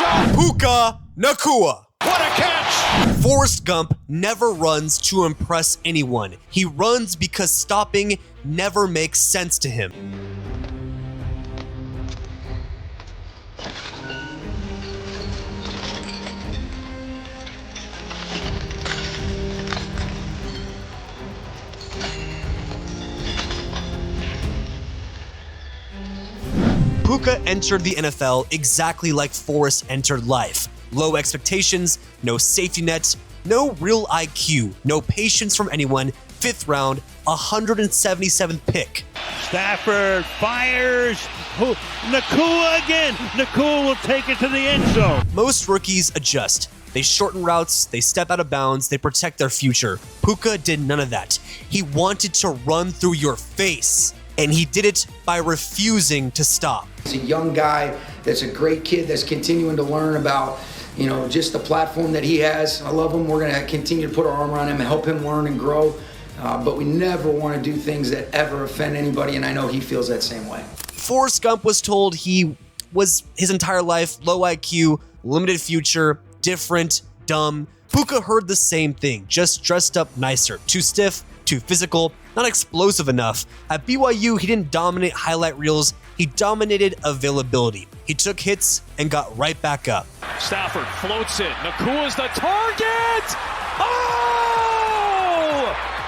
zone. Puka Nacua. What a catch. Forrest Gump never runs to impress anyone. He runs because stopping never makes sense to him. Puka entered the NFL exactly like Forrest entered life. Low expectations, no safety net, no real IQ, no patience from anyone. 5th round, 177th pick. Stafford fires. Nacua again. Nacua will take it to the end zone. Most rookies adjust. They shorten routes, they step out of bounds, they protect their future. Puka did none of that. He wanted to run through your face, and he did it by refusing to stop. He's a young guy that's a great kid that's continuing to learn about, just the platform that he has. I love him. We're going to continue to put our arm around him and help him learn and grow. But we never want to do things that ever offend anybody, and I know he feels that same way. Forrest Gump was told he was his entire life low IQ, limited future, different, dumb. Puka heard the same thing, just dressed up nicer, too stiff, too physical, not explosive enough. At BYU, he didn't dominate highlight reels, he dominated availability. He took hits and got right back up. Stafford floats it. Nacua's the target. Oh!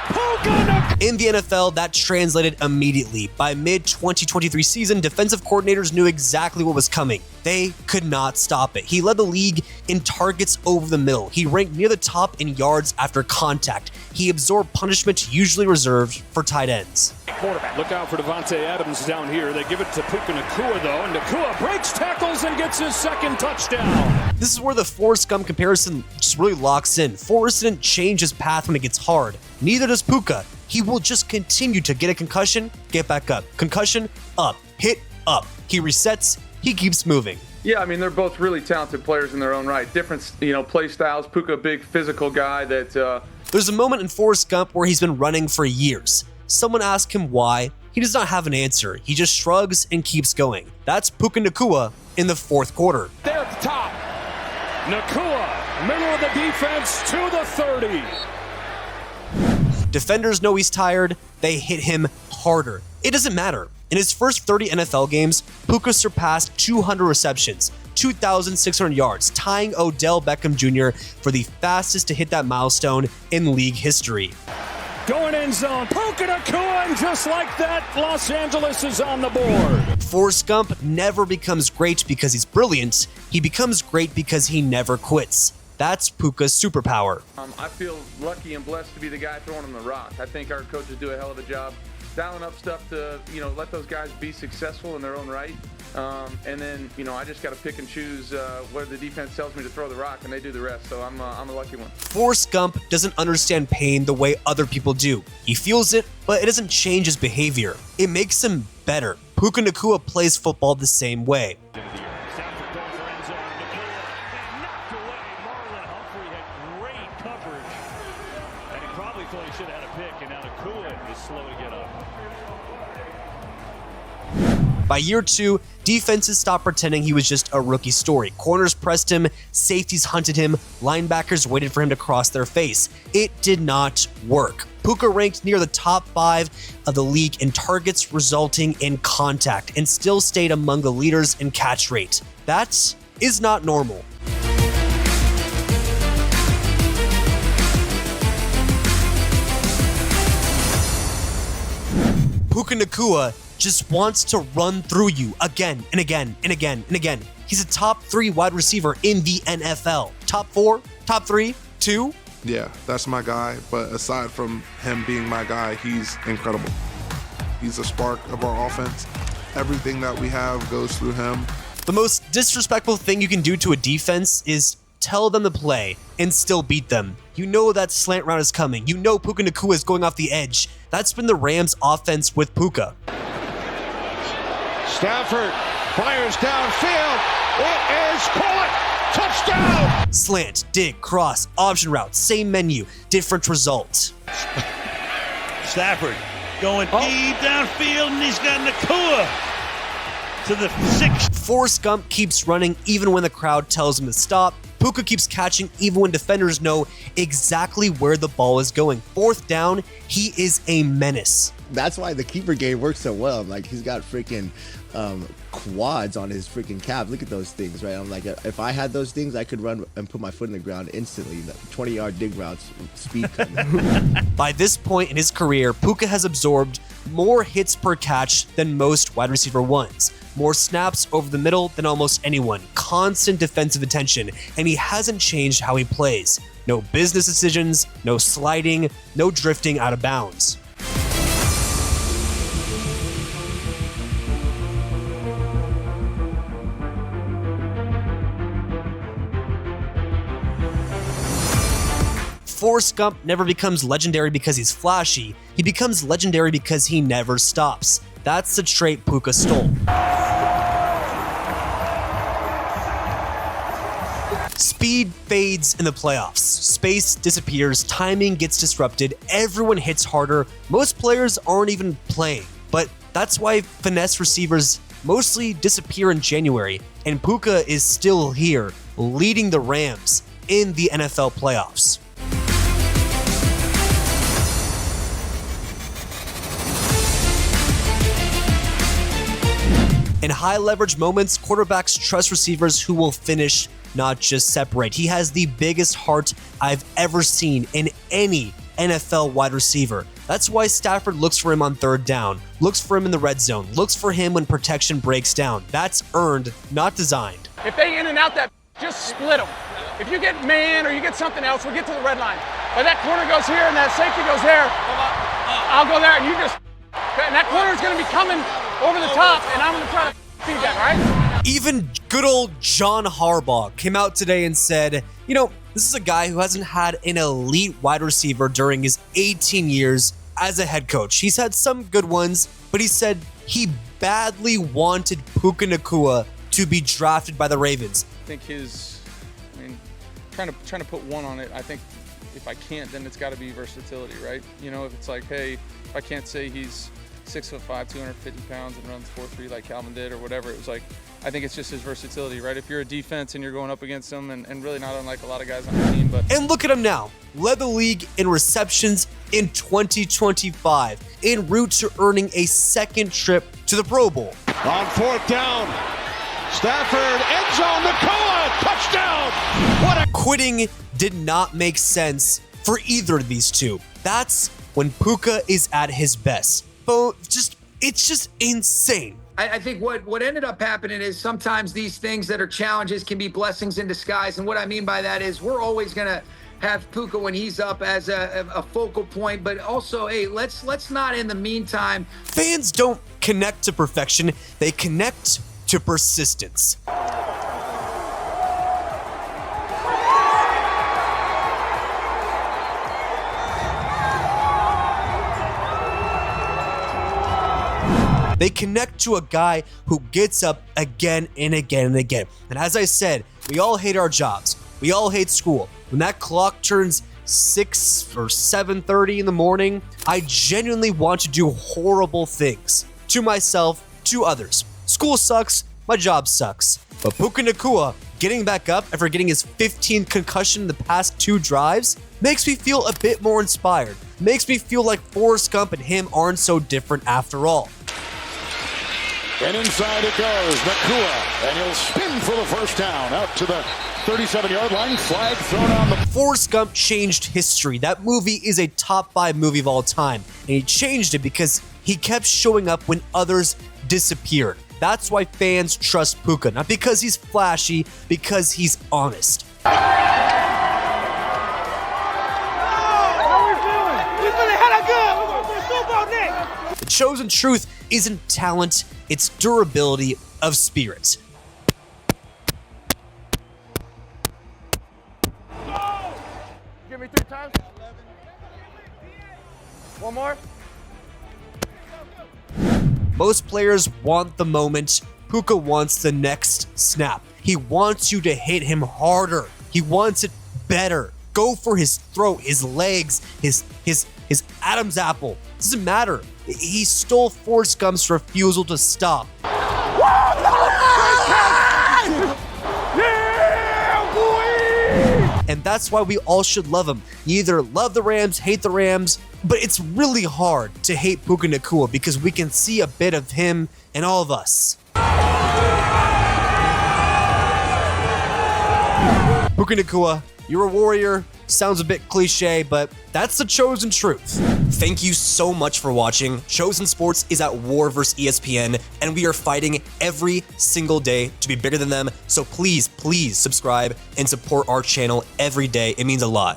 Puka Nacua. In the NFL, that translated immediately. By mid-2023 season, defensive coordinators knew exactly what was coming. They could not stop it. He led the league in targets over the middle. He ranked near the top in yards after contact. He absorbed punishment usually reserved for tight ends. Quarterback. Look out for Devontae Adams down here. They give it to Puka Nacua, though, and Nacua breaks tackles and gets his 2nd touchdown. This is where the Forrest Gump comparison just really locks in. Forrest didn't change his path when it gets hard. Neither does Puka. He will just continue to get a concussion, get back up. Concussion, up. Hit, up. He resets, he keeps moving. Yeah, I mean, they're both really talented players in their own right. Different, play styles. Puka, big physical guy that... There's a moment in Forrest Gump where he's been running for years. Someone asks him why. He does not have an answer. He just shrugs and keeps going. That's Puka Nacua in the 4th quarter. There at the top. Nacua, middle of the defense to the 30. Defenders know he's tired. They hit him harder. It doesn't matter. In his first 30 NFL games, Puka surpassed 200 receptions, 2,600 yards, tying Odell Beckham Jr. for the fastest to hit that milestone in league history. Going end zone, Puka Nacua, and just like that, Los Angeles is on the board. Forrest Gump never becomes great because he's brilliant. He becomes great because he never quits. That's Puka's superpower. I feel lucky and blessed to be the guy throwing him the rock. I think our coaches do a hell of a job dialing up stuff to, let those guys be successful in their own right. And then, I just got to pick and choose where the defense tells me to throw the rock, and they do the rest. So I'm a lucky one. Forrest Gump doesn't understand pain the way other people do. He feels it, but it doesn't change his behavior. It makes him better. Puka Nacua plays football the same way. Should have had a pick, and now Nacua is slow to get up. By year 2, defenses stopped pretending he was just a rookie story. Corners pressed him, safeties hunted him, linebackers waited for him to cross their face. It did not work. Puka ranked near the top 5 of the league in targets resulting in contact and still stayed among the leaders in catch rate. That is not normal. Puka Nacua just wants to run through you again and again and again and again. He's a top 3 wide receiver in the NFL. Top 4? Top 3? 2? Yeah, that's my guy. But aside from him being my guy, he's incredible. He's the spark of our offense. Everything that we have goes through him. The most disrespectful thing you can do to a defense is tell them to play and still beat them. You know that slant route is coming. You know Puka Nacua is going off the edge. That's been the Rams' offense with Puka. Stafford fires downfield. It is caught. Touchdown. Slant, dig, cross, option route, same menu, different result. Stafford going deep downfield, and he's got Nacua. to the 6. Forrest Gump keeps running even when the crowd tells him to stop. Puka keeps catching even when defenders know exactly where the ball is going. Fourth down, he is a menace. That's why the keeper game works so well. Like, he's got freaking quads on his freaking calf. Look at those things, right? I'm like, if I had those things, I could run and put my foot in the ground instantly. 20-yard dig routes, speed coming. By this point in his career, Puka has absorbed more hits per catch than most wide receiver ones, more snaps over the middle than almost anyone, constant defensive attention, and he hasn't changed how he plays. No business decisions, no sliding, no drifting out of bounds. Forrest Gump never becomes legendary because he's flashy. He becomes legendary because he never stops. That's the trait Puka stole. Speed fades in the playoffs. Space disappears, timing gets disrupted, everyone hits harder, most players aren't even playing. But that's why finesse receivers mostly disappear in January, and Puka is still here, leading the Rams in the NFL playoffs. In high leverage moments, quarterbacks trust receivers who will finish, not just separate. He has the biggest heart I've ever seen in any NFL wide receiver. That's why Stafford looks for him on third down, looks for him in the red zone, looks for him when protection breaks down. That's earned, not designed. If they in and out that, just split them. If you get man or you get something else, we'll get to the red line. But that corner goes here and that safety goes there, I'll go there and you just, and that corner is going to be coming over the top, and I'm going to try to feed that, right? Even good old John Harbaugh came out today and said, you know, this is a guy who hasn't had an elite wide receiver during his 18 years as a head coach. He's had some good ones, but he said he badly wanted Puka Nacua to be drafted by the Ravens. I think trying to put one on it, I think if I can't, then it's got to be versatility, right? You know, if it's like, hey, if I can't say he's 6'5", 250 pounds and runs 4.3 like Calvin did or whatever. It was like, I think it's just his versatility, right? If you're a defense and you're going up against him, and really not unlike a lot of guys on the team. But And look at him now. Led the league in receptions in 2025, en route to earning a second trip to the Pro Bowl. On fourth down, Stafford, end zone, Nacua, touchdown! What a Quitting did not make sense for either of these two. That's when Puka is at his best. But it's just insane. I think what ended up happening is sometimes these things that are challenges can be blessings in disguise. And what I mean by that is we're always going to have Puka when he's up as a focal point, but also, hey, let's not in the meantime. Fans don't connect to perfection, they connect to persistence. They connect to a guy who gets up again and again and again. And as I said, we all hate our jobs. We all hate school. When that clock turns 6 or 7:30 in the morning, I genuinely want to do horrible things to myself, to others. School sucks, my job sucks. But Puka Nacua getting back up after getting his 15th concussion in the past 2 drives makes me feel a bit more inspired. Makes me feel like Forrest Gump and him aren't so different after all. And inside it goes, Nacua, and he'll spin for the first down out to the 37-yard line. Flag thrown on the... Forrest Gump changed history. That movie is a top 5 movie of all time, and he changed it because he kept showing up when others disappeared. That's why fans trust Puka, not because he's flashy, because he's honest. The chosen truth isn't talent, it's durability of spirit. Give me 3 times. One more. Most players want the moment. Puka wants the next snap. He wants you to hit him harder. He wants it better. Go for his throat, his legs, his Adam's apple. Doesn't matter. He stole Forrest Gump's refusal to stop. and that's why we all should love him. You either love the Rams, hate the Rams, but it's really hard to hate Puka Nacua because we can see a bit of him in all of us. Puka Nacua, you're a warrior. Sounds a bit cliche, but that's the chosen truth. Thank you so much for watching. Chosen Sports is at war versus ESPN, and we are fighting every single day to be bigger than them. So please, please subscribe and support our channel every day. It means a lot.